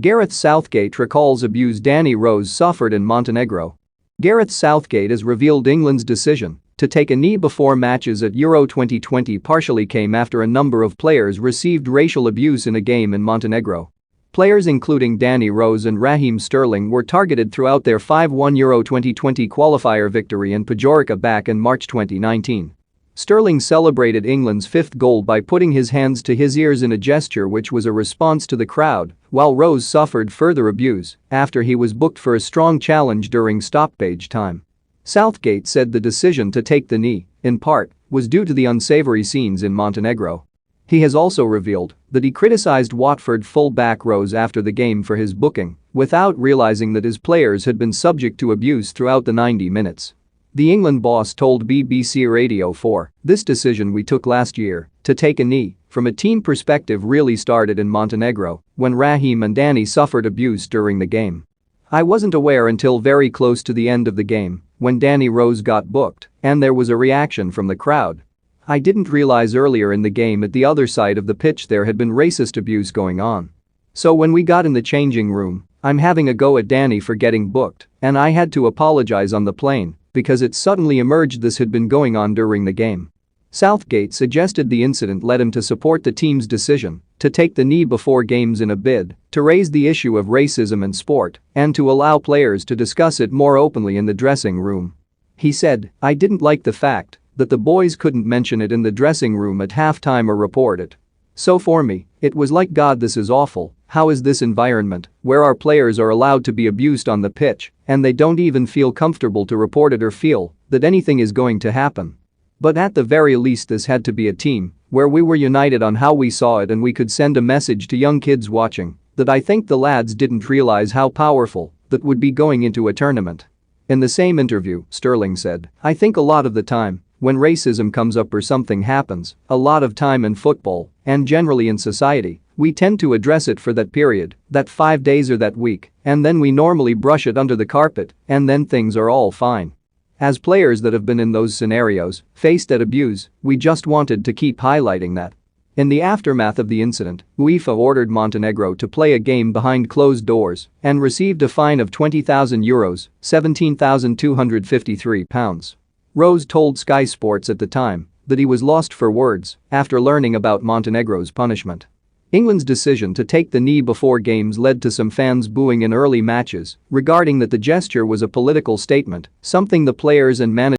Gareth Southgate recalls abuse Danny Rose suffered in Montenegro. Gareth Southgate has revealed England's decision to take a knee before matches at Euro 2020 partially came after a number of players received racial abuse in a game in Montenegro. Players including Danny Rose and Raheem Sterling were targeted throughout their 5-1 Euro 2020 qualifier victory in Podgorica back in March 2019. Sterling celebrated England's fifth goal by putting his hands to his ears in a gesture which was a response to the crowd, while Rose suffered further abuse after he was booked for a strong challenge during stoppage time. Southgate said the decision to take the knee, in part, was due to the unsavory scenes in Montenegro. He has also revealed that he criticized Watford full-back Rose after the game for his booking, without realizing that his players had been subject to abuse throughout the 90 minutes. The England boss told BBC Radio 4, "This decision we took last year, to take a knee, from a team perspective really started in Montenegro, when Raheem and Danny suffered abuse during the game. I wasn't aware until very close to the end of the game, when Danny Rose got booked, and there was a reaction from the crowd. I didn't realize earlier in the game at the other side of the pitch there had been racist abuse going on. So when we got in the changing room, I'm having a go at Danny for getting booked, and I had to apologize on the plane, because it suddenly emerged this had been going on during the game." Southgate suggested the incident led him to support the team's decision to take the knee before games in a bid to raise the issue of racism in sport and to allow players to discuss it more openly in the dressing room. He said, "I didn't like the fact that the boys couldn't mention it in the dressing room at halftime or report it. So for me, it was like, God, this is awful. How is this environment, where our players are allowed to be abused on the pitch, and they don't even feel comfortable to report it or feel that anything is going to happen? But at the very least this had to be a team where we were united on how we saw it and we could send a message to young kids watching that I think the lads didn't realize how powerful that would be going into a tournament." In the same interview, Sterling said, "I think a lot of the time, when racism comes up or something happens, a lot of time in football, and generally in society, we tend to address it for that period, that 5 days or that week, and then we normally brush it under the carpet, and then things are all fine. As players that have been in those scenarios, faced that abuse, we just wanted to keep highlighting that." In the aftermath of the incident, UEFA ordered Montenegro to play a game behind closed doors and received a fine of €20,000, £17,253. Rose told Sky Sports at the time that he was lost for words after learning about Montenegro's punishment. England's decision to take the knee before games led to some fans booing in early matches regarding that the gesture was a political statement, something the players and managers